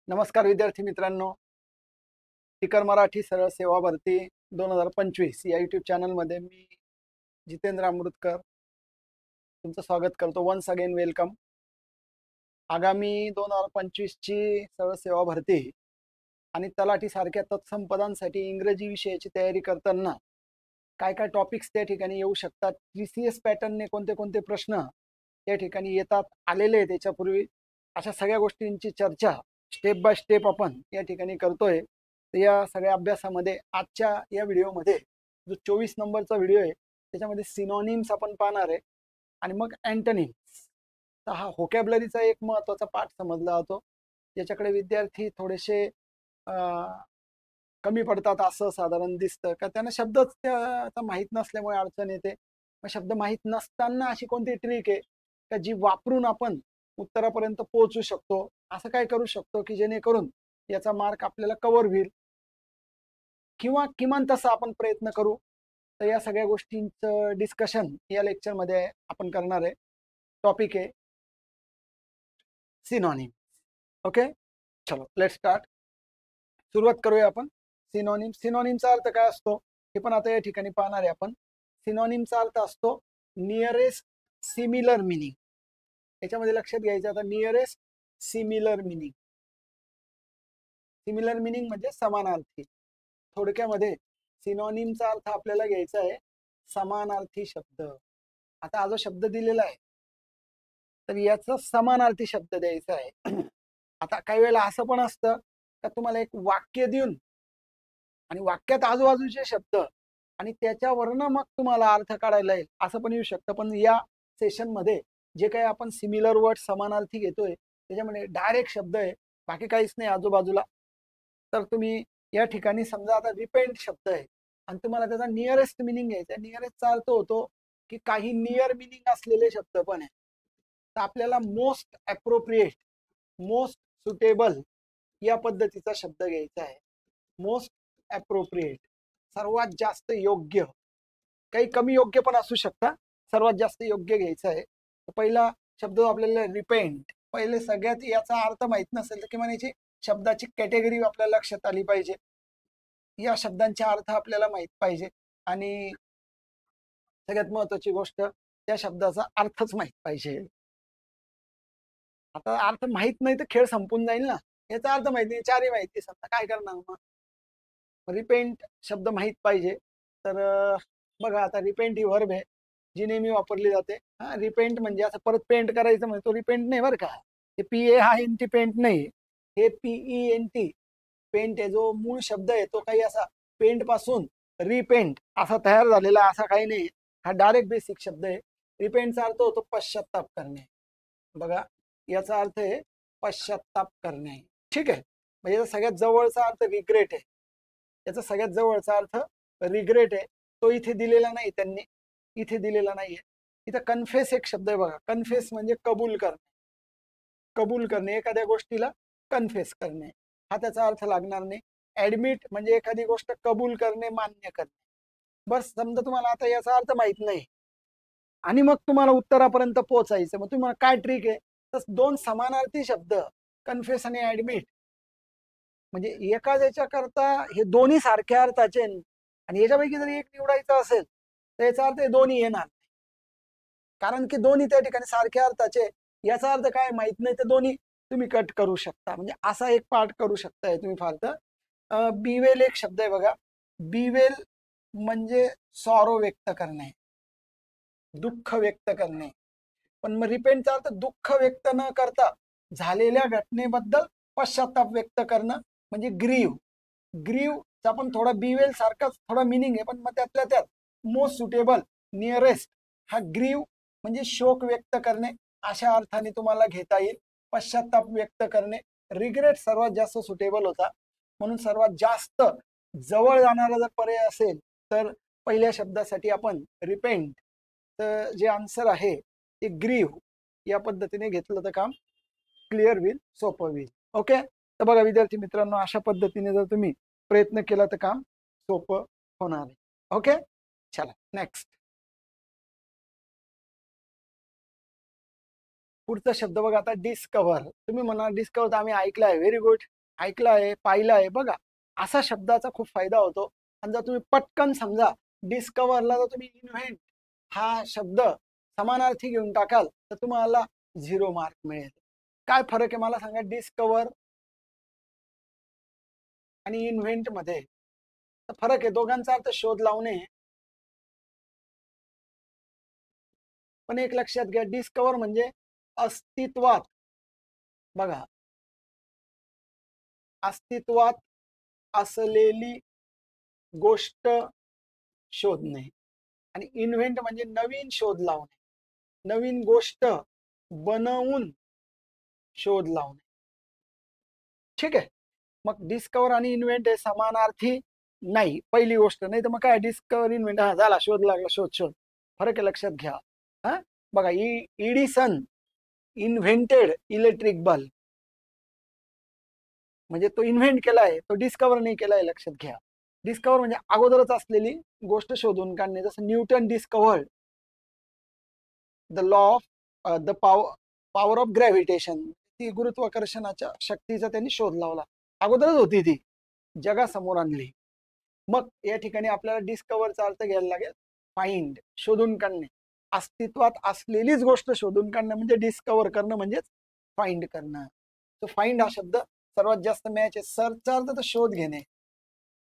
नमस्कार विद्यार्थी मित्रांनो, स्पीकर मराठी सरळ सेवा भरती 2025 या यूट्यूब चॅनलमध्ये मी जितेंद्र अमृतकर तुमचं स्वागत करतो. Once again welcome. आगामी 2025 ची सरळ सेवा भरती आणि तलाठी सारख्या तत्सम पदांसाठी इंग्रजी विषयाची तयारी करताना काय काय टॉपिक्स त्या ठिकाणी येऊ शकतात, TCS पॅटर्नने कोणते कोणते प्रश्न त्या ठिकाणी येतात आलेले आहेत त्याच्यापूर्वी, अशा सगळ्या गोष्टींची चर्चा स्टेप बाय स्टेप आपण या ठिकाणी करतोय. तर या सगळ्या अभ्यासामध्ये आजच्या या व्हिडिओमध्ये जो 24 नंबरचा व्हिडिओ आहे त्याच्यामध्ये सिनॉनिम्स आपण पाहणार आहे आणि मग अँटोनिम्स. तर हा व्होकॅब्युलरीचा एक महत्त्वाचा पाठ समजला जातो, ज्याच्याकडे विद्यार्थी थोडेसे कमी पडतात असं साधारण दिसतं, का त्यांना शब्दच आता माहीत नसल्यामुळे अडचण येते. मग शब्द माहीत नसताना अशी कोणती ट्रिक आहे का जी वापरून आपण उत्तरापर्यंत पोहोचू शकतो, असं काय करू शकतो की जेणेकरून याचा मार्क आपल्याला कव्हर होईल, किंवा किमान तसा आपण प्रयत्न करू. तर या सगळ्या गोष्टींचं डिस्कशन या लेक्चरमध्ये आपण करणार आहे. टॉपिक आहे सिनॉनिम. ओके, चलो लेट्स स्टार्ट. सुरुवात करूया आपण. सिनॉनिम. सिनॉनिमचा अर्थ काय असतो हे पण आता या ठिकाणी पाहणार आहे आपण. सिनॉनिमचा अर्थ असतो नियरेस्ट सिमिलर मिनिंग. याच्यामध्ये लक्षात घ्यायचं आता nearest similar meaning. Similar meaning म्हणजे समानार्थी. थोडक्यामध्ये सिनॉनिमचा अर्थ आपल्याला घ्यायचा आहे समानार्थी शब्द. आता हा जो शब्द दिलेला आहे तर याचा समानार्थी शब्द द्यायचा आहे. आता काही वेळेला असं पण असतं का तुम्हाला एक वाक्य देऊन आणि वाक्यात आजूबाजूचे शब्द आणि त्याच्यावरनं मग तुम्हाला अर्थ काढायला येईल असं पण येऊ शकतं. पण या सेशनमध्ये जे काही आपण सिमिलर वर्ड समानार्थी घेतोय त्याच्यामध्ये डायरेक्ट शब्द आहे, बाकी काहीच नाही आजूबाजूला. तर तुम्ही या ठिकाणी समजा आता रिपेंट शब्द आहे आणि तुम्हाला त्याचा नियरेस्ट मिनिंग घ्यायचा आहे. नियरेस्टचा अर्थ होतो की काही नियर मिनिंग असलेले शब्द पण आहे. तर आपल्याला मोस्ट अप्रोप्रिएट, मोस्ट सुटेबल या पद्धतीचा शब्द घ्यायचा आहे. मोस्ट अप्रोप्रिएट, सर्वात जास्त योग्य. काही कमी योग्य पण असू शकता, सर्वात जास्त योग्य घ्यायचं आहे. तर पहिला शब्द आपल्याला रिपेंट. पहिले सगळ्यात याचा अर्थ माहित नसेल तर किंवा याची शब्दाची कॅटेगरी आपल्याला लक्षात आली पाहिजे. या शब्दांचे अर्थ आपल्याला माहित पाहिजे आणि सगळ्यात महत्वाची गोष्ट त्या शब्दाचा अर्थच माहित पाहिजे. आता अर्थ माहित नाही तर खेळ संपून जाईल ना. याचा अर्थ माहिती नाही, चारही माहिती, समजा काय करणार मग. रिपेंट शब्द माहित पाहिजे. तर बघा आता रिपेंट ही वर्ब आहे जी नेहमी वापरली जाते. हा, रिपेंट म्हणजे असं परत पेंट करायचं म्हणजे तो रिपेंट नाही बरं का. हे PAINT पेंट नाही, हे PENT पेंट आहे. जो मूळ शब्द आहे तो काही असा पेंट पासून रिपेंट असा तयार झालेला असा काही नाही. हा डायरेक्ट बेसिक शब्द आहे. रिपेंटचा अर्थ होतो पश्चाताप करणे. बघा याचा अर्थ आहे पश्चाताप करणे. ठीक आहे, म्हणजे सगळ्यात जवळचा अर्थ रिग्रेट आहे. याचा सगळ्यात जवळचा अर्थ रिग्रेट आहे. तो इथे दिलेला नाही, त्यांनी इथे दिलेला नाहीये. इथं कन्फेस एक शब्द आहे बघा. कन्फेस म्हणजे कबूल करणे. कबूल करणे, एखाद्या गोष्टीला कन्फेस करणे, हा त्याचा अर्थ लागणार नाही. ऍडमिट म्हणजे एखादी गोष्ट कबूल करणे, मान्य करणे. बस समजा तुम्हाला आता याचा अर्थ माहित नाही आणि मग तुम्हाला उत्तरापर्यंत पोहोचायचं, मग तुम्हाला काय ट्रिक आहे, तर दोन समानार्थी शब्द कन्फेस आणि ऍडमिट म्हणजे एका याच्या करता हे दोन्ही सारख्या अर्थाचे आणि याच्यापैकी जर एक निवडायचं असेल तर याचा अर्थ हे दोन्ही येणार, कारण की दोन्ही त्या ठिकाणी सारख्या अर्थाचे. याचा अर्थ काय माहित नाही तर दोन्ही तुम्ही कट करू शकता. म्हणजे असा एक पार्ट करू शकताय तुम्ही फार तर. बिवेल एक शब्द आहे बघा. बिवेल म्हणजे सॉरो व्यक्त करणे, दुःख व्यक्त करणे. पण मग रिपेंटचा अर्थ दुःख व्यक्त न करता झालेल्या घटनेबद्दल पश्चाताप व्यक्त करणं म्हणजे ग्रीव. ग्रीवचा पण थोडा बिवेल सारखाच थोडा मिनिंग आहे, पण मग त्यातल्या त्यात मोस्ट सुटेबल नियरेस्ट हा ग्रीव म्हणजे शोक व्यक्त करणे अशा अर्थाने तुम्हाला घेता येईल. पश्चाताप व्यक्त करणे. रिग्रेट सर्वात जास्त सुटेबल होता, म्हणून सर्वात जास्त जवळ जाणारा जर पर्याय असेल तर पहिल्या शब्दासाठी आपण रिपेंट, तर जे आन्सर आहे ते ग्रीव या पद्धतीने घेतलं तर काम क्लिअर होईल, सोपं होईल. ओके, तर बघा विद्यार्थी मित्रांनो, अशा पद्धतीने जर तुम्ही प्रयत्न केला तर काम सोपं होणार आहे. ओके, चला नेक्स्ट. पुढचा शब्द बघा आता डिस्कव्हर. तुम्ही म्हणा डिस्कव्हर आम्ही ऐकलं आहे, व्हेरी गुड. ऐकलं आहे, पाहिलं आहे. बघा, असा शब्दाचा खूप फायदा होतो. आणि जर तुम्ही पटकन समजा डिस्कव्हरला जर तुम्ही इन्व्हेंट हा शब्द समानार्थी घेऊन टाकाल तर तुम्हाला 0 मार्क मिळेल. काय फरक आहे मला सांगा डिस्कव्हर आणि इन्व्हेंट मध्ये? तर फरक आहे, दोघांचा अर्थ शोध लावणे. पण एक लक्षात घ्या, डिस्कव्हर म्हणजे अस्तित्वात, बघा, अस्तित्वात असलेली गोष्ट शोधणे. आणि इन्व्हेंट म्हणजे नवीन शोध लावणे, नवीन गोष्ट बनवून शोध लावणे. ठीक आहे. मग डिस्कवर आणि इन्व्हेंट हे समानार्थी नाही, पहिली गोष्ट. नाही तर मग काय डिस्कवर इन्व्हेंट, हा झाला शोध लागला, शोध शोध. फरक आहे, लक्षात घ्या. हा बघा, एडिसन इन्व्हेंटेड इलेक्ट्रिक बल्ब, म्हणजे तो इन्व्हेंट केलाय, तो डिस्कवर नाही केलाय, लक्षात घ्या. डिस्कवर म्हणजे अगोदरच असलेली गोष्ट शोधून काढणे. जसं Newton discovered the law of the power of gravitation, ती गुरुत्वाकर्षणाच्या शक्तीचा त्यांनी शोध लावला, अगोदरच होती ती, जगासमोर आणली. मग या ठिकाणी आपल्याला डिस्कवरचा अर्थ घ्यायला लागेल फाइंड, शोधून काढणे. अस्तित्वात असलेलीच गोष्ट शोधून काढणं म्हणजे डिस्कवर करणं, म्हणजेच फाइंड करणं. तो फाइंड हा शब्द सर्वात जास्त मॅच आहे. सर्चचा अर्थ तर शोध घेणे,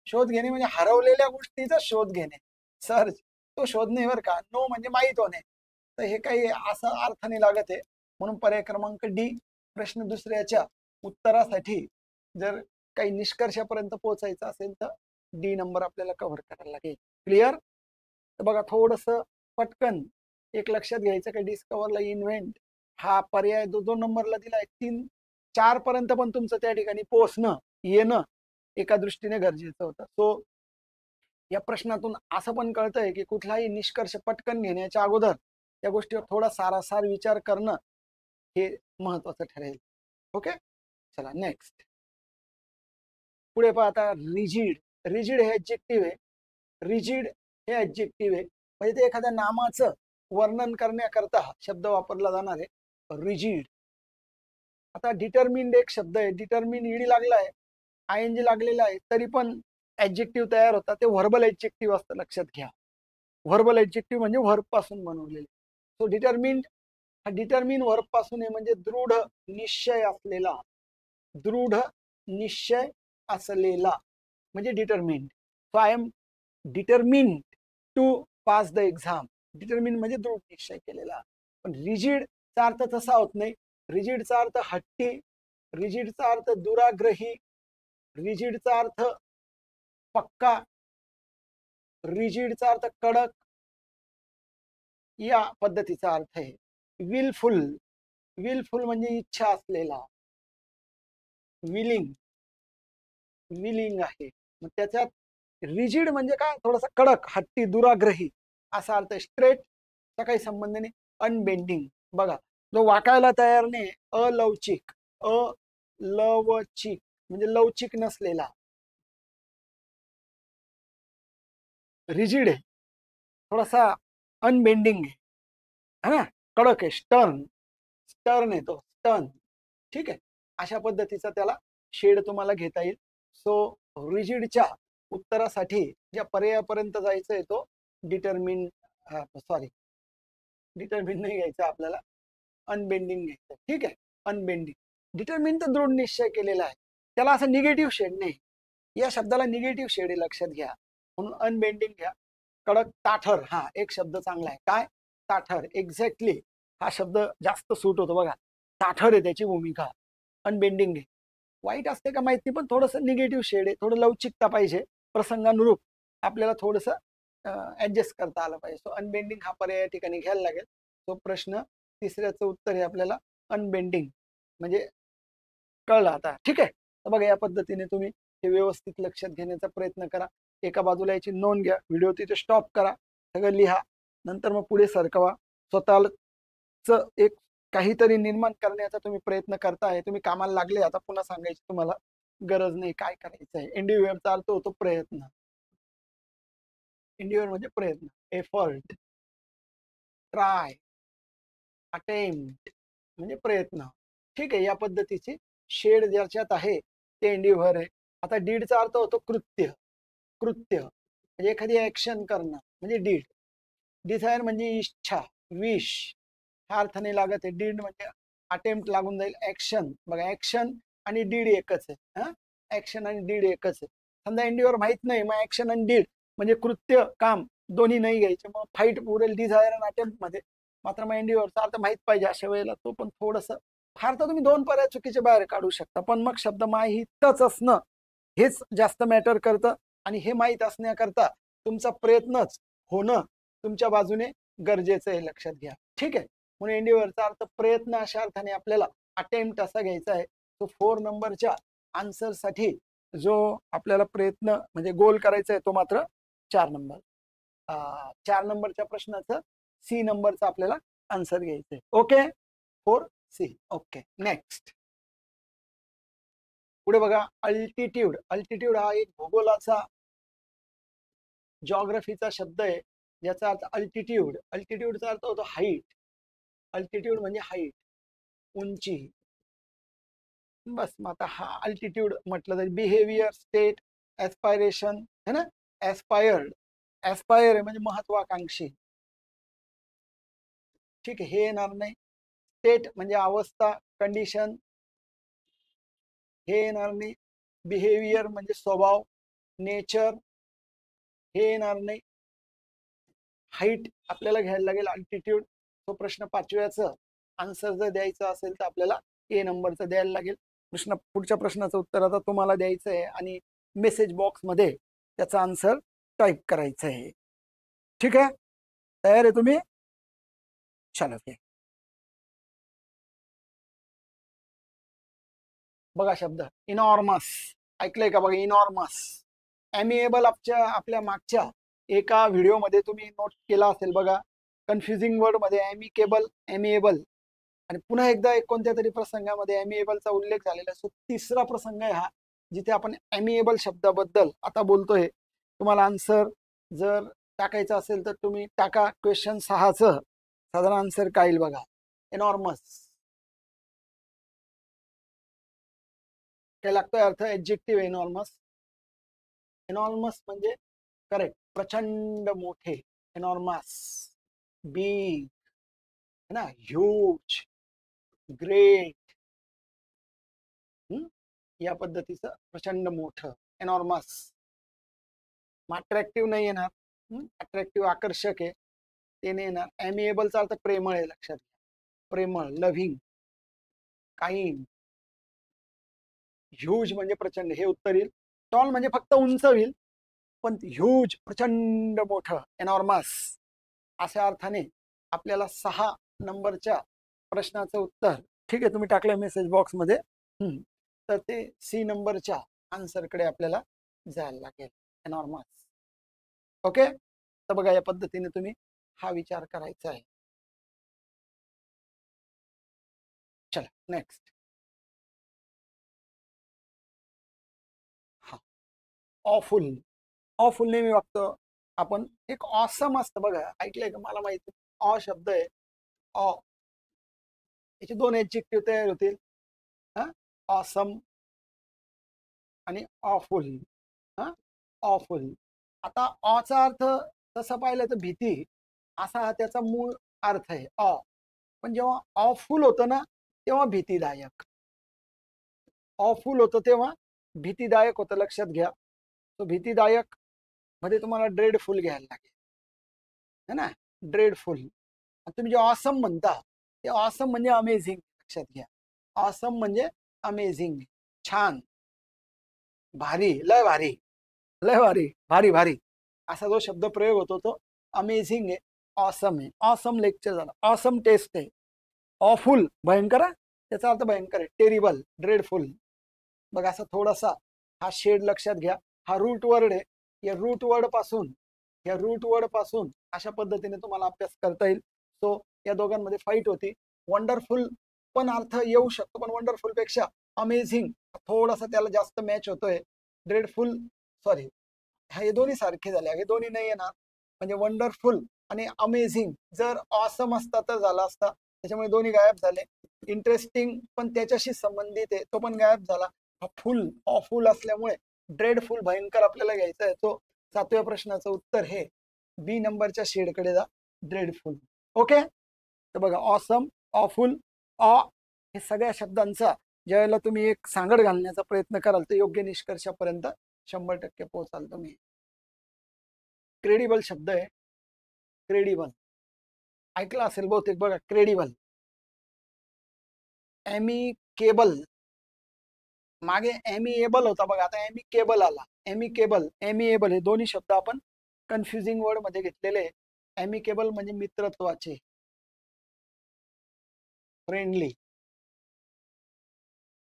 शोध घेणे म्हणजे हरवलेल्या गोष्टीचा शोध घेणे. सर्च तो शोधणे बरं का. नो म्हणजे माहीत होणे. तर हे काही असा अर्थ नाही लागत आहे. म्हणून पर्याय क्रमांक डी. प्रश्न दुसऱ्याच्या उत्तरासाठी जर काही निष्कर्षापर्यंत पोहोचायचं असेल तर डी नंबर आपल्याला कव्हर करायला लागेल. क्लिअर? तर बघा, थोडस पटकन एक लक्षात घ्यायचं की डिस्कवरला इन्व्हेंट हा पर्याय 2 नंबरला दिलाय. 3-4 पर्यंत पण तुमचं त्या ठिकाणी पोहोचणं, येणं एका दृष्टीने गरजेचं होतं. सो या प्रश्नातून असं पण कळतंय की कुठलाही निष्कर्ष पटकन घेण्याच्या अगोदर त्या गोष्टीवर थोडा सारासार विचार करणं हे महत्वाचं ठरेल. ओके, चला नेक्स्ट. पुढे पहा आता, रिजिड. रिजिड हे ऍडजेक्टिव्ह आहे. रिजिड हे ऍडजेक्टिव्ह आहे, म्हणजे ते एखाद्या नामाचं वर्णन करण्याकरता हा शब्द वापरला जाणार आहे, रिजिड. आता डिटरमिन्ड एक शब्द आहे, डिटरमिन ईडी लागला आहे, आयएनजी लागलेला आहे, तरी पण ऍडजेक्टिव्ह तयार होतात. ते व्हर्बल ऍडजेक्टिव्ह असतं, लक्षात घ्या. व्हर्बल ऍडजेक्टिव्ह म्हणजे व्हर्ब पासून बनवलेले. सो डिटरमिन्ड हा डिटरमिन व्हर्ब पासून आहे, म्हणजे दृढ निश्चय असलेला, दृढ निश्चय असलेला म्हणजे determined. So I am determined to pass the exam. Determine म्हणजे दृढ निश्चय केलेला. पण रिजिडचा अर्थ तसा होत नाही. रिजिडचा अर्थ हट्टी, रिजिडचा अर्थ दुराग्रही, रिजिडचा अर्थ पक्का, रिजिडचा अर्थ कडक, या पद्धतीचा अर्थ आहे. विलफुल, विलफुल म्हणजे इच्छा असलेला, विलिंग, विलिंग आहे. मग त्याच्यात रिजिड म्हणजे काय, थोडासा कडक, हट्टी, दुराग्रही असा अर्थ. स्ट्रेट चा काही संबंध नाही. अनबेंडिंग, बघा, जो वाकायला तयार नाही, अलवचिक, अलवचिक म्हणजे लवचिक नसलेला. रिजिड आहे, थोडासा अनबेंडिंग आहे ना, कडक आहे, स्टर्न, स्टर्न आहे तो, स्टर्न. ठीक आहे, अशा पद्धतीचा त्याला शेड तुम्हाला घेता येईल. सो रिजिडच्या उत्तरासाठी ज्या पर्यायापर्यंत जायचं आहे तो डिटरमिन, सॉरी डिटरमिन नाही घ्यायचं आपल्याला, अनबेंडिंग घ्यायचं. ठीक आहे, अनबेंडिंग. डिटरमिन तर दृढ निश्चय केलेला आहे, त्याला असं निगेटिव्ह शेड नाही. या शब्दाला निगेटिव्ह शेड आहे, लक्षात घ्या. म्हणून अनबेंडिंग घ्या. कडक, ताठर, हा एक शब्द चांगला आहे. काय, ताठर, एक्झॅक्टली हा शब्द जास्त सूट होतो बघा. ताठर आहे त्याची भूमिका. अनबेंडिंग आहे, वाईट असते का माहिती, पण थोडंसं निगेटिव्ह शेड आहे, थोडं लवचिकता पाहिजे, प्रसंगानुरूप आपल्याला थोडंसं ऍडजस्ट करता आलं पाहिजे. सो अनबेंडिंग हा पर्याय या ठिकाणी घ्यायला लागेल. तो प्रश्न तिसऱ्याचं उत्तर हे आपल्याला अनबेंडिंग म्हणजे कळलं आता. ठीक आहे, तर बघा, या पद्धतीने तुम्ही हे व्यवस्थित लक्षात घेण्याचा प्रयत्न करा. एका बाजूला याची नोंद घ्या, व्हिडिओ तिथे स्टॉप करा, सगळं लिहा, नंतर मग पुढे सरकवा. स्वतःच एक काहीतरी निर्माण करण्याचा तुम्ही प्रयत्न करताय, तुम्ही कामाला लागले. आता पुन्हा सांगायची तुम्हाला गरज नाही काय करायचं आहे. एंडिव्हरचा अर्थ होतो प्रयत्न, एंडिव्हर म्हणजे प्रयत्न, एफर्ट, ट्राय, अटेम्प्ट म्हणजे प्रयत्न. ठीक आहे, या पद्धतीची शेड ज्याच्यात आहे ते एंडिव्हर आहे. आता डीडचा अर्थ होतो कृत्य. कृत्य म्हणजे एखादी ऍक्शन करणं म्हणजे डीड. डिझायर म्हणजे इच्छा, विश, ह्या अर्थाने लागत आहे. डीड म्हणजे अटेम्प्ट लागून जाईल. ऍक्शन बघा, ऍक्शन आणि डीड एकच आहे. हा, ऍक्शन आणि डीड एकच आहे. समजा एंडिव्हर माहित नाही, मग ऍक्शन आणि डीड म्हणजे कृत्य काम दोन्ही नाही घ्यायचे, मग फाईट उरेल डिझायर आणि अटेम्प्ट मध्ये. मात्र मग एंडिव्हरचा अर्थ माहित पाहिजे अशा वेळेला, तो पण थोडस फार तर तुम्ही दोन पर्याय चुकीचे बाहेर काढू शकता, पण मग शब्द माहीतच असणं हेच जास्त मॅटर करतं. आणि हे माहीत असण्याकरता तुमचा प्रयत्नच होणं तुमच्या बाजूने गरजेचं आहे, लक्षात घ्या. ठीक आहे, म्हणून एंडिव्हरचा अर्थ प्रयत्न अशा अर्थाने आपल्याला अटेम्प्ट असा घ्यायचा आहे. तो 4 नंबरच्या आन्सर साठी जो आपल्याला प्रयत्न म्हणजे गोल करायचा आहे तो मात्र 4 नंबर. 4 नंबरच्या प्रश्नाचं सी नंबरचं आपल्याला आन्सर घ्यायचं आहे. Okay, 4C. Okay, next. पुढे बघा, अल्टिट्यूड. अल्टिट्यूड हा एक भूगोलाचा जॉग्रफीचा शब्द आहे, ज्याचा अर्थ अल्टिट्यूड. अल्टिट्यूडचा अर्थ होतो हाईट. अल्टिट्यूड म्हणजे हाईट, उंची. बस मग आता हा अल्टिट्यूड म्हटलं तरी बिहेवियर, स्टेट, ऍस्पायरेशन है ना. ऍस्पायर्ड, ऍस्पायर आहे म्हणजे महत्वाकांक्षी. ठीक आहे, हे येणार नाही. स्टेट म्हणजे अवस्था, कंडिशन, हे येणार नाही. बिहेवियर म्हणजे स्वभाव, नेचर, हे येणार नाही. हाईट आपल्याला घ्यायला लागेल. अल्टिट्यूड तो प्रश्न 5व्याचं आन्सर जर द्यायचं असेल तर आपल्याला ए नंबरचं द्यायला लागेल. पुढच्या प्रश्नाचं उत्तर आता तुम्हाला द्यायचं आहे आणि मेसेज बॉक्स मध्ये त्याचा आन्सर टाईप करायचं आहे. ठीक आहे, तयार आहे तुम्ही? चला ते बघा, शब्द इनॉर्मस ऐकलंय का? बघा, इनॉर्मस. एमिएबल आपल्या मागच्या एका व्हिडिओमध्ये तुम्ही नोट केला असेल बघा. कन्फ्युजिंग वर्ड मध्ये एमिकेबल, एमिएबल आणि पुन्हा एकदा एक कोणत्या तरी प्रसंगामध्ये एमिएबलचा उल्लेख झालेला आहे. सो तिसरा प्रसंग आहे हा, जिथे आपण एमिएबल शब्दाबद्दल आता बोलतोय. तुम्हाला आन्सर जर टाकायचं असेल तर तुम्ही टाका. क्वेश्चन 6चं साधारण आन्सर काय येईल बघा. एनॉर्मस काय लागतोय अर्थ? एडजेक्टिव्ह एनॉर्मस. एनॉर्मस म्हणजे करेक्ट, प्रचंड मोठे. एनॉर्मस, बिग है ना, ह्यूज, ग्रेट, या पद्धतीचं प्रचंड मोठं एनॉर्मस. अट्रॅक्टिव्ह नाही येणार. अट्रॅक्टिव्ह आकर्षक आहे ते नाही येणार. एमिएबलचा अर्थ प्रेमळ आहे, लक्षात घ्या. प्रेमळ, लव्हिंग, काइंड. ह्यूज म्हणजे प्रचंड, हे उत्तर येईल. टॉल म्हणजे फक्त उंच होईल, पण ह्यूज प्रचंड मोठं, एनॉर्मस अशा अर्थाने आपल्याला 6 नंबरच्या प्रश्नाचं उत्तर. ठीक आहे, तुम्ही टाकलंय मेसेज बॉक्स मध्ये. तर ते सी नंबरच्या आन्सरकडे आपल्याला जायला लागेल, एनॉर्मस. ओके, तर बघा या पद्धतीने तुम्ही हा विचार करायचा आहे. चला नेक्स्ट. हा, ऑफुल. ऑफुल नेहमी वागतो आपण. एक ऑसम असतं बघा, ऐकलंय का? मला माहिती. ऑ शब्द आहे, ऑ, याचे 2 एडजेक्टिव्ह तयार होतील. ऑसम आणि ऑफुल. ऑफुल. आता ऑचा अर्थ तसा पाहिलं तर भीती असा हा त्याचा मूळ अर्थ आहे ऑ. पण जेव्हा ऑफुल होतं ना तेव्हा भीतीदायक. ऑफुल होतं तेव्हा भीतीदायक होतं, लक्षात घ्या. तो भीतीदायक मध्ये तुम्हाला ड्रेडफुल घ्यायला लागेल, है ना. ड्रेडफुल. तुम्ही जे ऑसम म्हणता ते ऑसम म्हणजे अमेझिंग, लक्षात घ्या. ऑसम म्हणजे अमेझिंग, छान, भारी, लय भारी, लय भारी, भारी भारी असा जो शब्द प्रयोग होतो तो अमेझिंग आहे, ऑसम आहे. ऑसम लेक्चर झाला, ऑसम टेस्ट आहे. ऑफुल भयंकर, त्याचा अर्थ भयंकर आहे. Terrible, dreadful. बघा असा थोडासा हा शेड लक्षात घ्या. हा रूट वर्ड आहे. या रूट वर्ड पासून अशा पद्धतीने तुम्हाला अभ्यास करता येईल. सो या दोघांमध्ये फाईट होती. वंडरफुल पण अर्थ येऊ शकतो, पण वंडरफुल पेक्षा अमेझिंग थोडासा त्याला जास्त मॅच होतोय. ड्रेडफुल, सॉरी, हे दोन्ही सारखे झाले, हे दोन्ही नाही येणार. म्हणजे वंडरफुल आणि अमेझिंग जर ऑसम असता तर झाला असता, त्याच्यामुळे दोन्ही गायब झाले. इंटरेस्टिंग पण त्याच्याशी संबंधित आहे, तो पण गायब झाला. हा फुल ऑफुल असल्यामुळे ड्रेडफुल भयंकर आपल्याला घ्यायचा आहे. तो 7व्या प्रश्नाचं उत्तर हे बी नंबरच्या शेडकडे जा, ड्रेडफुल. ओके, तर बघा ऑसम, ऑफुल, ऑ हे सगळ्या शब्दांचा ज्यावेळेला तुम्ही एक सांगड घालण्याचा प्रयत्न कराल तर योग्य निष्कर्षापर्यंत 100% पोहोचाल तुम्ही. क्रेडिबल शब्द आहे, क्रेडिबल ऐकला असेल बहुतेक. बघा क्रेडिबल, एमिकेबल, मागे एमिएबल होता बघा, आता एमिकेबल आला. एमिकेबल, एमिएबल हे दोन्ही शब्द आपण कन्फ्युजिंग वर्ड मध्ये घेतलेले. एमिकेबल म्हणजे मित्रत्वाचे, फ्रेंडली,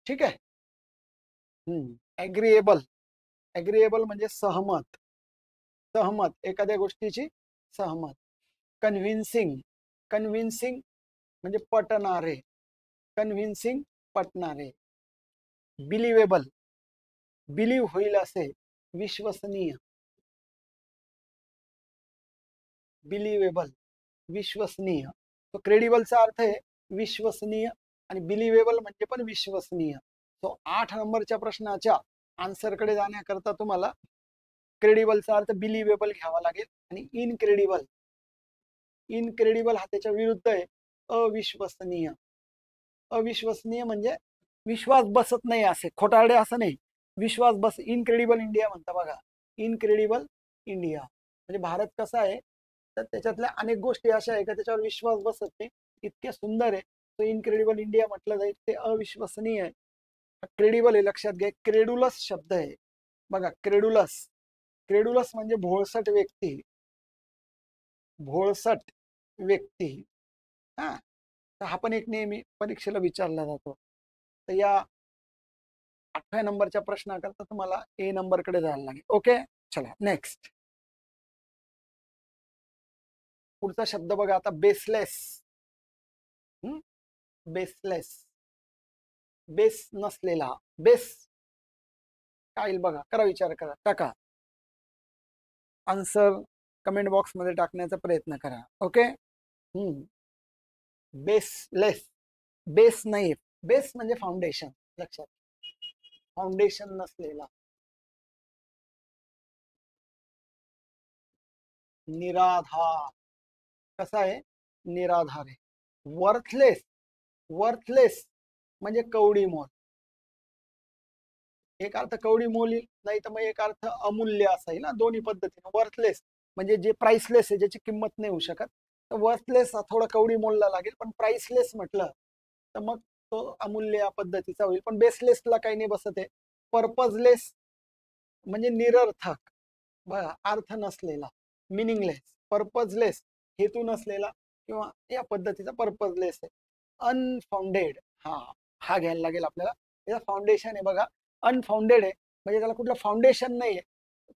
ठीक आहे. ऍग्रीएबल, ऍग्रीएबल म्हणजे सहमत, सहमत एखाद्या गोष्टीची सहमत. कन्व्हिन्सिंग, कन्व्हिन्सिंग म्हणजे पटणारे, कन्व्हिन्सिंग पटणारे. बिलिव्हेबल, बिलीव्ह होईल असे, विश्वसनीय, बिलिव्हेबल विश्वसनीय. तो क्रेडिबलचा अर्थ आहे विश्वसनीय आणि बिलिव्हेबल म्हणजे पण विश्वसनीय. तो 8 नंबरच्या प्रश्नाच्या आन्सरकडे जाण्याकरता तुम्हाला क्रेडिबलचा अर्थ बिलिव्हेबल घ्यावा लागेल. आणि इनक्रेडिबल, इनक्रेडिबल हा त्याच्या विरुद्ध आहे अविश्वसनीय. अविश्वसनीय म्हणजे विश्वास बसत नाही असे, खोटारडे असं नाही, विश्वास बस. इनक्रेडिबल इंडिया म्हणता बघा, इनक्रेडिबल इंडिया म्हणजे भारत कसा आहे तर त्याच्यातल्या अनेक गोष्टी अशा आहे का त्याच्यावर विश्वास बसत नाही, इतके सुंदर आहे. तो इनक्रेडिबल इंडिया म्हटलं जाईल, ते अविश्वसनीय आहे. क्रेडिबल हे लक्षात घ्या. क्रेडुलस शब्द आहे बघा, क्रेडुलस, क्रेडुलस म्हणजे भोळसट व्यक्ती, भोळसट व्यक्ती. हा, तर हा पण एक नेहमी परीक्षेला विचारला जातो. तर या 8व्या नंबरच्या प्रश्नाकरता तुम्हाला ए नंबरकडे जायला लागेल. ओके, चला नेक्स्ट. पुढचा शब्द बघा आता, बेसलेस. बेसलेस, बेस नसलेला, बेस काय बघा, करा विचार करा, टाका आन्सर कमेंट बॉक्स मध्ये टाकण्याचा प्रयत्न करा. ओके, बेसलेस, बेस नाही, बेस म्हणजे फाउंडेशन, लक्षात, फाउंडेशन नसलेला. निराधार, कसा आहे, निराधार आहे. वर्थलेस, वर्थलेस म्हणजे कवडी मोल. एक अर्थ कवडी मोल नाही तर मग एक अर्थ अमूल्य असा ना, दोन्ही पद्धतीने. वर्थलेस म्हणजे जे प्राइसलेस आहे, ज्याची किंमत नाही होऊ शकत. तर वर्थलेस थोडा कवडी मोलला लागेल, पण प्राइसलेस म्हटलं तर मग तो अमूल्य या पद्धतीचा होईल. पण बेसलेसला काही नाही बसत आहे. पर्पजलेस म्हणजे निरर्थक, बघा, अर्थ नसलेला, मिनिंगलेस. पर्पजलेस हेतू नसलेला किंवा या पद्धतीचा पर्पजलेस आहे. अनफाउंडेड, हा हा घ्यायला लागेल आपल्याला. याचा फाउंडेशन आहे बघा, अनफाउंडेड आहे म्हणजे त्याला कुठलं फाउंडेशन नाही आहे,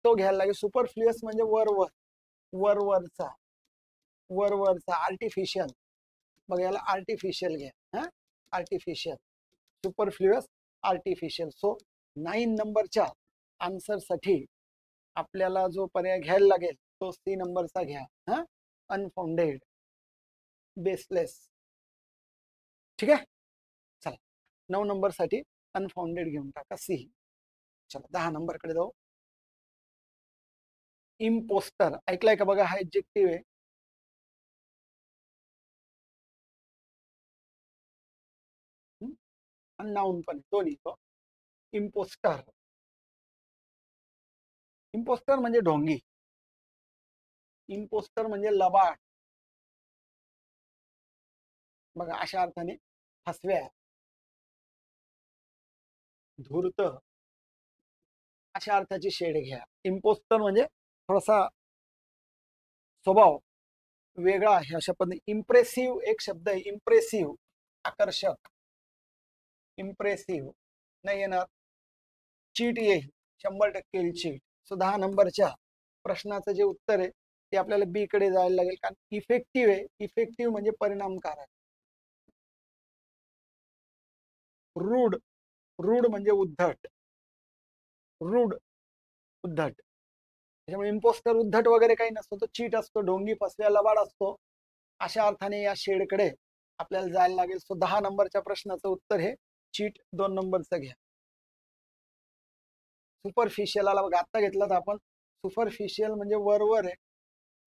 तो घ्यायला लागेल. सुपरफ्लुअस म्हणजे वरवर, वरवरचा, वरवरचा. आर्टिफिशियल, बघा याला आर्टिफिशियल घ्या. हा, आर्टिफिशियल, सुपरफ्लुअस, आर्टिफिशियल. सो 9 नंबरच्या आन्सर साठी आपल्याला जो पर्याय घ्यायला लागेल तो सी नंबरचा घ्या. हा, अनफाउंडेड, बेसलेस, ठीक आहे. चला 9 नंबर साठी अनफाउंडेड घेऊन टाका, सी. चला 10 नंबरकडे जाऊ. इम्पोस्टर ऐकलाय का बघा, हा एडजेक्टिव्ह आहे. नाउन पण दोन्ही. तो इम्पोस्टर, इम्पोस्टर म्हणजे ढोंगी, इम्पोस्टर म्हणजे लबाड, बघा अशा अर्थाने फसव्या, धूर्त अशा अर्थाची शेड घ्या. इम्पोस्टर म्हणजे थोडासा स्वभाव वेगळा आहे अशा पद्धतीने. इम्प्रेसिव्ह एक शब्द आहे, इम्प्रेसिव्ह आकर्षक, इम्प्रेसिव्ह नाही येणार. चीट येईल, 100% येईल चीट. सो 10 नंबरच्या प्रश्नाचं जे उत्तर आहे ते आपल्याला बी कडे जायला लागेल, कारण इफेक्टिव्ह आहे. इफेक्टिव्ह म्हणजे परिणामकारक. रूड, रूड म्हणजे उद्धट, रूड उद्धट. त्याच्यामुळे इम्पोस्टर उद्धट वगैरे काही नसतो, तो चीट असतो, ढोंगी, फसव्या, लबाड असतो. अशा अर्थाने या शेडकडे आपल्याला जायला लागेल. सो 10 नंबरच्या प्रश्नाचं उत्तर हे चीट. 2 नंबरचं घ्या. सुपरफिशियलला बघा आत्ता घेतला तर आपण सुपरफिशियल म्हणजे वरवर आहे,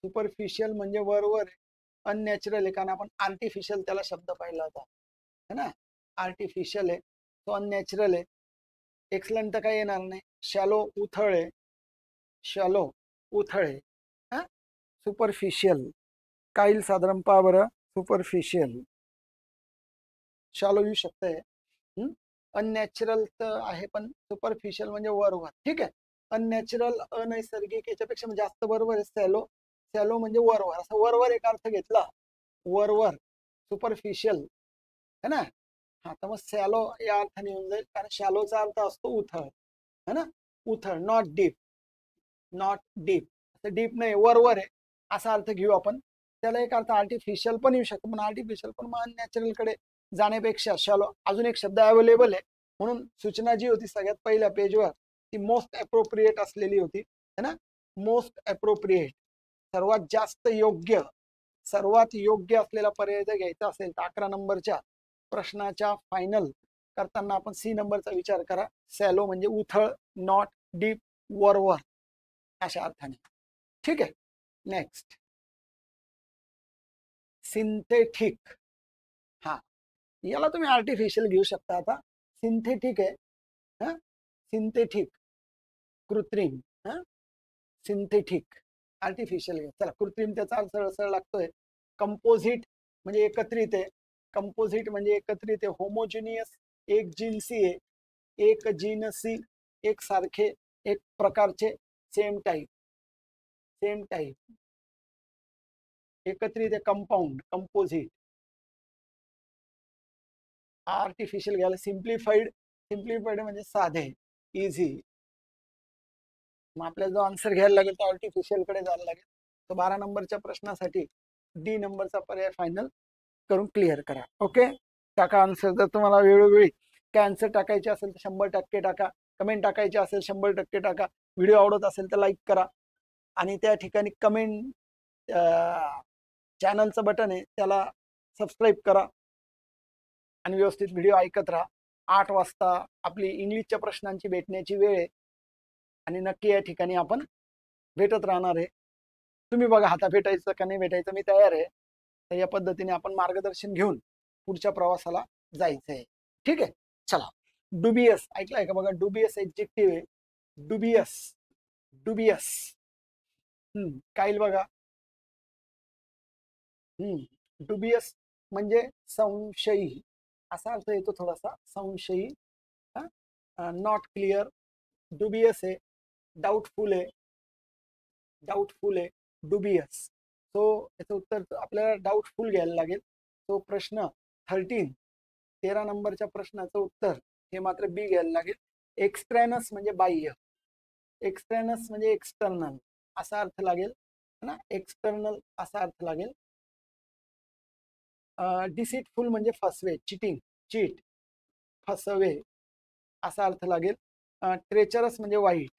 सुपरफिशियल म्हणजे वरवर आहे, अननॅचरल आहे कारण आपण आर्टिफिशियल त्याला शब्द पाहिला होता है ना, आर्टिफिशियल आहे तो अननॅचरल आहे. एक्सलंट तर काही येणार नाही, शॅलो उथळ आहे, शॅलो उथळ आहे हा. सुपरफिशियल काईल साधारण पहा बरं, सुपरफिशियल शॅलो येऊ शकतंय. अननॅचरल तर आहे पण सुपरफिशियल म्हणजे वरवर, ठीक आहे. अननॅचरल अनैसर्गिक याच्यापेक्षा जास्त बरोबर आहे सॅलो, सॅलो म्हणजे वरवर, असं वरवर एक अर्थ घेतला, वरवर सुपरफिशियल है ना. हा तर मग सॅलो या अर्थाने येऊन जाईल कारण शॅलोचा अर्थ असतो उथळ है ना, उथळ, नॉट डीप, नॉट डीप, असं डीप नाही वरवर आहे असा अर्थ घेऊ आपण. त्याला एक अर्थ आर्टिफिशियल पण येऊ शकतो पण आर्टिफिशियल पण मग अननॅचरल कडे जाण्यापेक्षा शॅलो अजून एक शब्द अवेलेबल आहे म्हणून सूचना जी होती सगळ्यात पहिल्या पेजवर ती मोस्ट अप्रोप्रिएट असलेली होती है ना, मोस्ट अप्रोप्रिएट, सर्वात जास्त योग्य, सर्वात योग्य असलेला पर्याय जर घ्यायचा असेल तर 11 नंबरच्या प्रश्नाच्या फायनल करताना आपण सी नंबरचा विचार करा, सॅलो म्हणजे उथळ, नॉट डीप, वरवर अशा अर्थाने, ठीक आहे. नेक्स्ट सिंथेटिक, हा याला तुम्ही आर्टिफिशियल घेऊ शकता. आता सिंथेटिक आहे हा, सिंथेटिक कृत्रिम, हा सिंथेटिक आर्टिफिशियल घ्या. चला कृत्रिम त्याचा अर्थ सरळ सरळ लागतोय. कंपोजिट म्हणजे एकत्रित आहे, कंपोजिट म्हणजे एकत्रित आहे. होमोजिनियस एक जिन्सी आहे, एक जिनसी एक सारखे एक प्रकारचे, सेम टाईप, सेम टाईप, एकत्रित आहे कंपाऊंड, कंपोजिट. आर्टिफिशियल घ्यायला सिम्प्लिफाईड, सिम्प्लिफाईड म्हणजे साधे, इझी. मग आपल्याला जो आन्सर घ्यायला लागेल तो आर्टिफिशियल कडे जायला लागेल. तो 12 नंबरच्या प्रश्नासाठी डी नंबरचा पर्याय फायनल करून क्लिअर करा. ओके टाका आन्सर. जर तुम्हाला वेळोवेळी काय आन्सर टाकायचे असेल तर 100% टाका, कमेंट टाकायची असेल 100% टाका, व्हिडिओ आवडत असेल तर लाईक करा आणि त्या ठिकाणी कमेंट चॅनलचं बटन आहे त्याला सबस्क्राईब करा आणि व्यवस्थित व्हिडिओ ऐकत राहा. 8 वाजता आपली इंग्लिशच्या प्रश्नांची भेटण्याची वेळ आहे आणि नक्की या ठिकाणी आपण भेटत राहणार आहे. तुम्ही बघा आता भेटायचं का नाही भेटायचं, मी तयार आहे. तर या पद्धतीने आपण मार्गदर्शन घेऊन पुढच्या प्रवासाला जायचं आहे, ठीक आहे. चला डुबियस ऐकलाय का बघा, डुबियस एडजेक्टिव्ह आहे, डुबियस, डुबियस काय बघा, डुबियस म्हणजे संशयी असा अर्थ येतो, थोडासा संशयी, नॉट क्लिअर, डुबियस आहे, डाऊटफुल आहे, डाऊटफुल आहे, डुबियस. सो याचं उत्तर आपल्याला डाऊटफुल घ्यायला लागेल. तो प्रश्न 13 नंबरच्या प्रश्नाचं उत्तर हे मात्र बी घ्यायला लागेल. एक्स्ट्रॅनस म्हणजे बाह्य, एक्स्ट्रॅनस म्हणजे एक्सटर्नल असा अर्थ लागेल ना, एक्सटर्नल असा अर्थ लागेल. डिसिटफुल म्हणजे फसवे, चिटिंग, चीट, फसवे असा अर्थ लागेल. ट्रेचरस म्हणजे वाईट,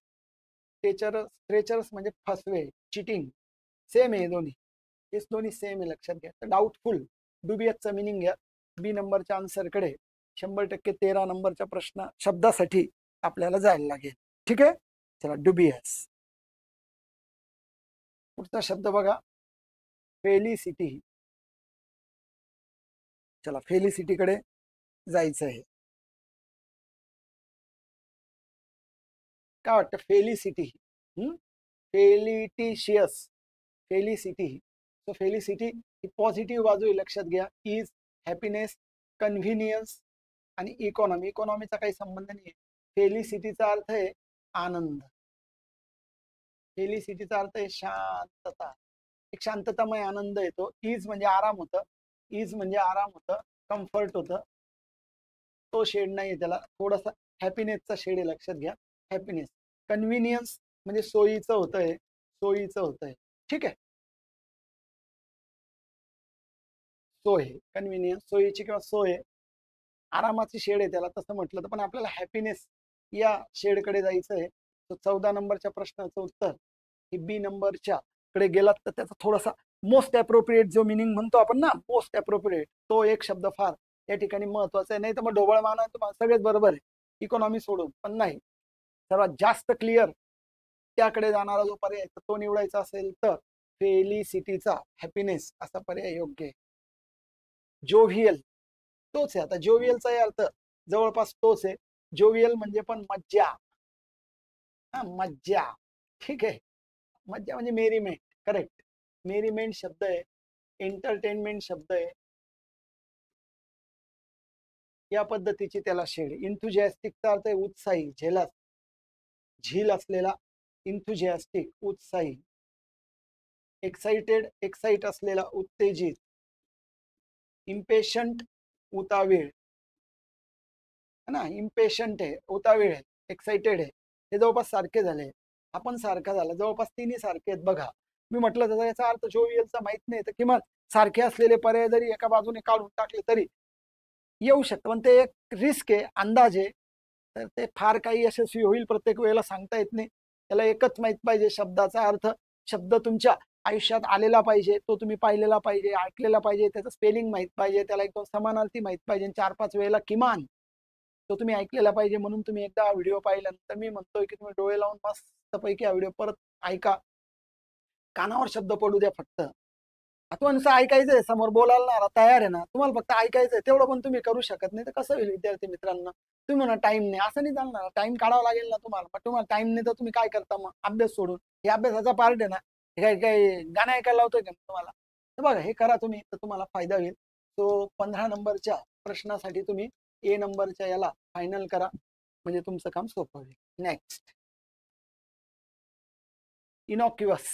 ट्रेचरस, ट्रेचरस म्हणजे फसवे, चिटिंग, सेम आहे दोन्ही, हे दोन्ही सेम आहे लक्षात घ्या. तर डाऊटफुल डुबियसचा मिनिंग घ्या. बी नंबरच्या आन्सरकडे 100% 13 नंबरच्या प्रश्न शब्दासाठी आपल्याला जायला लागेल, ठीक आहे. चला डुबियस. पुढचा शब्द बघा फेलिसिटी. चला फेलिसिटीकडे जायचं आहे. काय वाटतं फेलिसिटी, फेलिटिशियस, फेलिसिटी. सो फेलिसिटी ही पॉझिटिव्ह बाजू आहे लक्षात घ्या. इज, हॅपीनेस, कन्व्हिनियन्स आणि इकॉनॉमी, इकॉनॉमीचा काही संबंध नाही. फेलिसिटीचा अर्थ आहे आनंद, फेलिसिटीचा अर्थ आहे शांतता, एक शांततामय आनंद येतो. इज म्हणजे आराम होतं, इज म्हणजे आराम होतं, कम्फर्ट होतं, तो शेड नाही त्याला, थोडासा हॅपीनेसचा शेड आहे लक्षात घ्या, हॅपीनेस. कन्व्हिनियन्स म्हणजे सोयीचं होतंय, सोयीचं होतंय, ठीक आहे. सोय, कन्व्हिनियन्स सोयीची किंवा सोय, आरामाची शेड आहे त्याला तसं म्हटलं तर, पण आपल्याला हॅपीनेस या शेडकडे जायचं आहे. तर 14 नंबरच्या प्रश्नाचं उत्तर हे बी नंबरच्या कडे गेलात तर त्याचा थोडासा मोस्ट अप्रोप्रिएट जो मिनिंग म्हणतो आपण ना, मोस्ट अप्रोप्रिएट, तो एक शब्द फार या ठिकाणी महत्वाचा आहे. नाही तर मग ढोबळ माना सगळेच बरोबर आहे इकॉनॉमी सोडून, पण नाही. सर्वात जास्त क्लिअर त्याकडे जाणारा जो पर्याय तर तो निवडायचा असेल तर फेलिसिटीचा हॅपीनेस असा पर्याय योग्य आहे. जोव्हियल तोच आहे. आता जोव्हियलचा अर्थ जवळपास तोच आहे. जोव्हियल म्हणजे पण मज्जा, हा मज्जा. ठीक आहे, मज्जा म्हणजे मेरीमेंट. करेक्ट, मेरीमेंट शब्द आहे, एंटरटेनमेंट शब्द आहे. या पद्धतीची त्याला शेड. इन्थुजियास्टिकचा अर्थ आहे उत्साही, झील असलेला. इन्थुजियास्टिक उत्साही. एक्साइटेड एक्साइट असलेला, उत्तेजित. इम्पेशंट उतावीळ है ना, इम्पेशंट आहे, उतावीळ आहे, एक्साइटेड आहे. हे जवळपास सारखे झाले. आपण सारखा झाला, जवळपास तिन्ही सारखे आहेत. बघा मी म्हटलं तर याचा अर्थ जोवियलचा माहित नाही तर किंवा सारखे असलेले पर्याय जरी एका बाजूने काढून टाकले तरी येऊ शकतं, पण ते एक रिस्क आहे, अंदाज आहे. तर ते फार काही यशस्वी होईल प्रत्येक वेळेला सांगता येत नाही. त्याला एकच माहित पाहिजे शब्दाचा अर्थ. शब्द तुमच्या आयुष्यात आलेला पाहिजे, तो तुम्ही पाहिलेला पाहिजे, ऐकलेला पाहिजे, त्याचं स्पेलिंग माहित पाहिजे, त्याला एकदम समानार्थी माहित पाहिजे, 4-5 वेळेला किमान तो तुम्ही ऐकलेला पाहिजे. म्हणून तुम्ही एकदा हा व्हिडिओ पाहिल्यानंतर मी म्हणतोय की तुम्ही डोळे लावून मस्तपैकी हा व्हिडिओ परत ऐका. कानावर शब्द पडू द्या फक्त. तुम्हाला नुसतं ऐकायचंय, समोर बोलायला तयार आहे ना, तुम्हाला फक्त ऐकायचंय, तेवढं पण तुम्ही करू शकत नाही तर कसं होईल विद्यार्थी मित्रांनो. तुम्ही म्हणा टाइम नाही, असं नाही चालणार. टाइम काढावा लागेल ना तुम्हाला. पण तुम्हाला टाइम नाही तर तुम्ही काय करता मग, अभ्यास सोडून. हे अभ्यासाचा पार्ट आहे ना, हे काय काय गाणं ऐकायला लावतोय का तुम्हाला. तर बघा हे करा तुम्ही, तर तुम्हाला फायदा होईल. तो 15 नंबरच्या प्रश्नासाठी तुम्ही ए नंबरच्या याला फायनल करा, म्हणजे तुमचं काम सोपं होईल. नेक्स्ट, इनॉक्युअस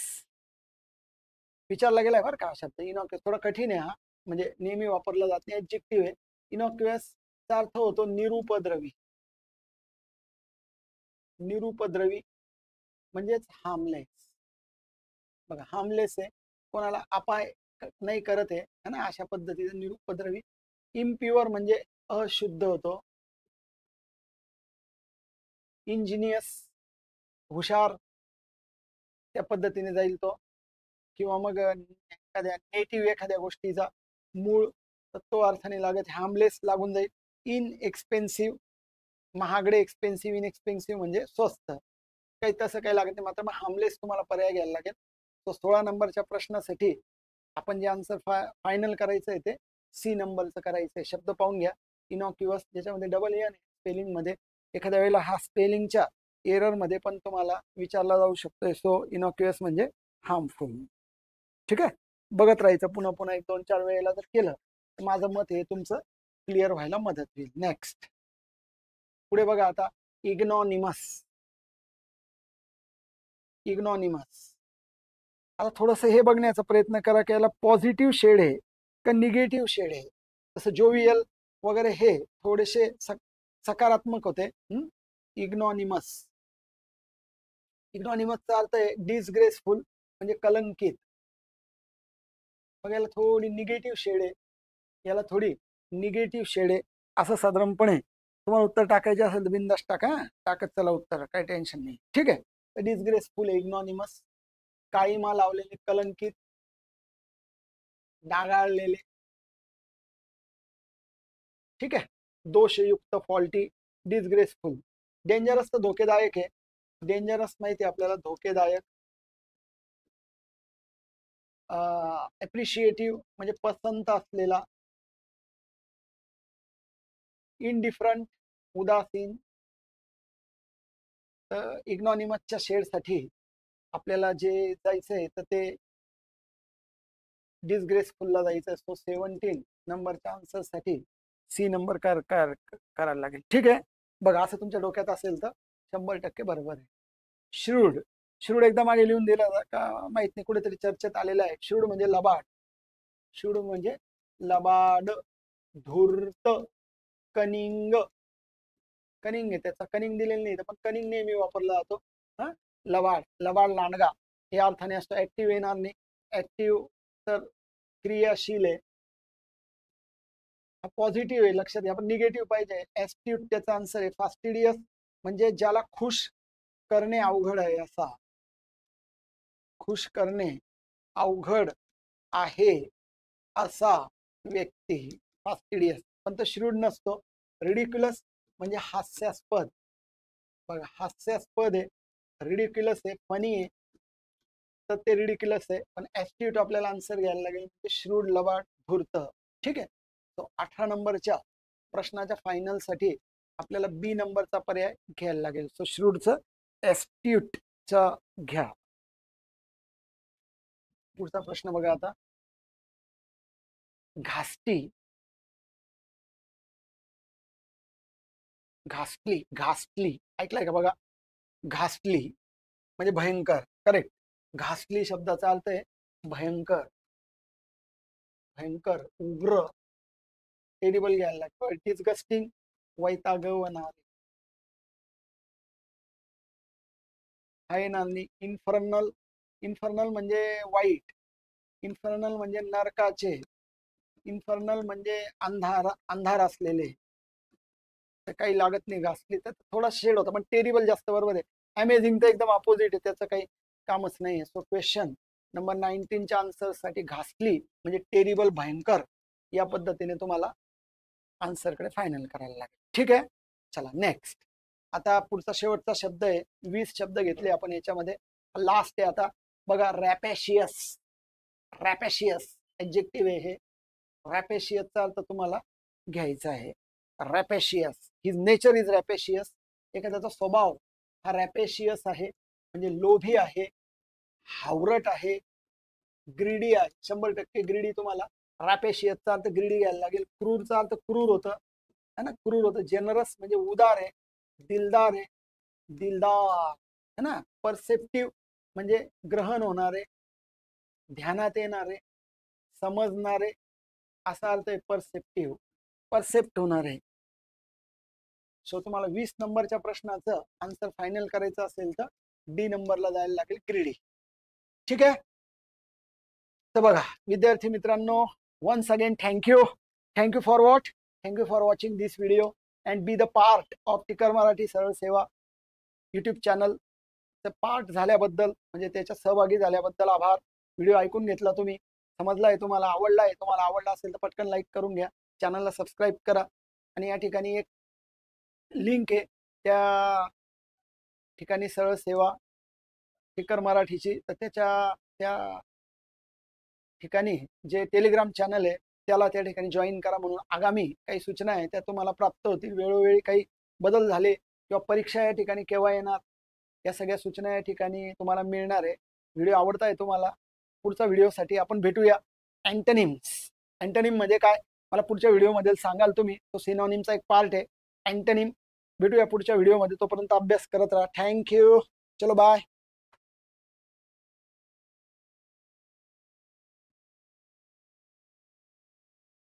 विचारला गेलाय बरं का शब्द. इनॉक्युअस थोडा कठीण आहे हा, म्हणजे नेहमी वापरला जात नाही, ऍडजेक्टिव्ह आहे. इनॉक्युअसचा अर्थ होतो निरुपद्रवी. निरुपद्रवी म्हणजेच हार्मलेस. बघा हार्मलेस आहे, कोणाला अपाय नाही करत आहे ना, अशा पद्धतीने निरुपद्रवी. इम्प्युअर म्हणजे अशुद्ध होतो. इंजिनियस हुशार, त्या पद्धतीने जाईल तो. किंवा मग एखाद्या नेटिव्ह एखाद्या गोष्टीचा मूळ, तर तो अर्थाने लागत, हार्मलेस लागून जाईल. इनएक्सपेन्सिव्ह महागडे, एक्सपेन्सिव्ह इनएक्सपेन्सिव्ह म्हणजे स्वस्त, काही तसं काही लागत नाही. मात्र मग हार्मलेस तुम्हाला पर्याय घ्यायला लागेल. तो 16 नंबरच्या प्रश्नासाठी आपण जे आन्सर फायनल करायचं आहे ते सी नंबरचं करायचं आहे. शब्द पाहून घ्या, इनॉक्युअस, ज्याच्यामध्ये डबल एन स्पेलिंग मध्ये. एखाद्या वेळेला हा स्पेलिंगच्या एरर मध्ये पण तुम्हाला विचारला जाऊ शकतोय. सो इनॉक्युअस म्हणजे हार्मफुल. ठीक आहे, बघत राहायचं पुन्हा पुन्हा 1-2-4 वेळेला जर केलं तर माझं मत हे तुमचं क्लिअर व्हायला मदत होईल. नेक्स्ट, पुढे बघा आता, इग्नॉनिमस. इग्नॉनिमस आता थोडंसं हे बघण्याचा प्रयत्न करा की याला पॉझिटिव्ह शेड आहे का निगेटिव्ह शेड आहे. जसं जोवियल वगैरे हे थोडेसे सकारात्मक होते. इग्नॉनिमस, इग्नॉनिमसचा अर्थ आहे डिसग्रेसफुल म्हणजे कलंकित. मग याला थोडी निगेटिव्ह शेड आहे, याला थोडी निगेटिव्ह शेड आहे. असं साधारणपणे तुम्हाला उत्तर टाकायचे असेल तर बिंदास टाका, टाकत चला उत्तर, काही टेन्शन नाही. ठीक आहे, डिसग्रेसफुल, इग्नॉनिमस. काळीमा लावलेले, कलंकित, डागाळलेले. ठीक आहे, दोषयुक्त, फॉल्टी, डिसग्रेसफुल. डेंजरस तर धोकेदायक आहे. डेंजरस माहिती आहे आपल्याला, धोकेदायक. अप्रिशिएटिव्ह म्हणजे पसंत असलेला. इनडिफरंट उदासीन. इग्नॉनिमसच्या शेडसाठी आपल्याला जे जायचं आहे तर ते डिसग्रेसफुलला जायचं आहे. सो 17 नंबरच्या आन्सरसाठी सी नंबर करायला लागेल. ठीक आहे, बघा असं तुमच्या डोक्यात असेल तर 100% बरोबर आहे. श्रूड, श्रूड एकदा मागे लिहून दिला का माहित नाही, कुठेतरी चर्चेत आलेला आहे. श्रूड म्हणजे लबाड. श्रूड म्हणजे लबाड, धूर्त, कनिंग. कनिंग आहे, त्याचा कनिंग दिलेलं नाही पण कनिंग नेहमी वापरला जातो. हा, लबाड, लबाड लांडगा हे अर्थाने असतो. ऍक्टिव्ह येणार नाही, ऍक्टिव्ह तर क्रियाशील आहे. हा पॉझिटिव्ह आहे, लक्षात घ्या. आपण निगेटिव्ह पाहिजे. ऍस्ट्यूट त्याचा आन्सर आहे. फास्टिडियस म्हणजे ज्याला खुश करणे अवघड आहे असा. खुश करणे अवघड आहे असा व्यक्ती फास्टिडियस. पण तो श्रूड नसतो. रिडिक्युलस म्हणजे हास्यास्पद. बघा हास्यास्पद आहे, रिडिक्युलस आहे, फनी आहे, तर ते रिडिक्युलस आहे. पण ऍस्टिट्यूट आपल्याला आन्सर घ्यायला लागेल, म्हणजे श्रूड, लबाड, धूर्त. ठीक आहे. तो 18 नंबरच्या प्रश्नाच्या फायनल साठी आपल्याला बी नंबरचा पर्याय घ्यायला लागेल. सो श्रूडचं ऍस्टिट्यूटचं घ्या. पुढचा प्रश्न बघा आता. घासटी, घासली, घासली ऐकलाय का बघा. घासली म्हणजे भयंकर. करेक्ट. घासली शब्दाचा अर्थ आहे भयंकर, भयंकर, उग्र, टेरिबल घ्यायला लागतो. डिस्गस्टिंग, वैतागवणारे आहे ना. इन्फर्नल, इन्फर्नल म्हणजे वाईट, इन्फर्नल म्हणजे नरकाचे, इन्फर्नल म्हणजे अंधार, अंधार असलेले. तर काही लागत नाही. घासली तर थोडा शेड होता, पण टेरिबल जास्त बरोबर आहे. अमेझिंग तर एकदम अपोजिट आहे, त्याचं काही कामच नाही. सो क्वेश्चन नंबर 19च्या आन्सर साठी घासली म्हणजे टेरिबल, भयंकर, या पद्धतीने तुम्हाला आन्सरकडे फायनल करायला लागेल. ठीक आहे. चला नेक्स्ट. आता पुढचा शेवटचा शब्द आहे. 20 शब्द घेतले आपण याच्यामध्ये. लास्ट आहे आता बघा. रॅपॅशियस, रॅपॅशियस ऍडजेक्टिव्ह आहे हे. रॅपॅशियसचा अर्थ तुम्हाला घ्यायचा आहे. रॅपॅशियस, हिज नेचर इज रॅपॅशियस. एखाद्याचा स्वभाव हा रॅपॅशियस आहे, म्हणजे लोभी आहे, हावरट आहे, ग्रीडी आहे. 100% ग्रीडी. तुम्हाला रॅपॅशियसचा अर्थ ग्रीडी घ्यायला लागेल. क्रूरचा अर्थ क्रूर होतं, है ना, क्रूर होतं. जेनरस म्हणजे उदार आहे, दिलदार आहे, दिलदार, है ना. परसेप्टिव्ह म्हणजे ग्रहण होणारे, ध्यानात येणारे, समजणारे, असा अर्थ आहे परसेप्टिव्ह, परसेप्ट होणारे. सो तुम्हाला 20 नंबरच्या प्रश्नाचं आन्सर फायनल करायचं असेल तर डी नंबरला जायला लागेल, ग्रीडी. ठीक आहे. तर बघा विद्यार्थी मित्रांनो, once again thank you. Thank you for what, thank you for watching this video and be the part of ticker Marathi सरळ सेवा यूट्यूब चॅनल. पार्ट झाल्याबद्दल, म्हणजे त्याच्यात सहभागी झाल्याबद्दल आभार. व्हिडिओ ऐकून घेतला तुम्ही, समजलाय तुम्हाला, आवडलाय. तुम्हाला आवडला असेल तर पटकन लाईक करून घ्या, चॅनलला सबस्क्राईब करा. आणि या ठिकाणी एक लिंक आहे, त्या ठिकाणी सरळ सेवा टिकर मराठीची, तर त्या ठिकाणी जे टेलिग्राम चॅनल आहे त्याला त्या ठिकाणी जॉईन करा. म्हणून आगामी काही सूचना आहे त्या तुम्हाला प्राप्त होतील. वेळोवेळी काही बदल झाले किंवा परीक्षा या ठिकाणी केव्हा येणार, या सगळ्या सूचना या ठिकाणी तुम्हाला मिळणार आहे. व्हिडिओ आवडताय तुम्हाला, पुढच्या व्हिडिओसाठी आपण भेटूया. अँटोनिम्स, अँटोनिम म्हणजे काय मला पुढच्या व्हिडिओमध्ये सांगाल तुम्ही. तो सिनोनिमचा एक पार्ट आहे अँटोनिम. भेटूया पुढच्या व्हिडिओमध्ये. तोपर्यंत अभ्यास करत राहा. थँक्यू. चलो बाय.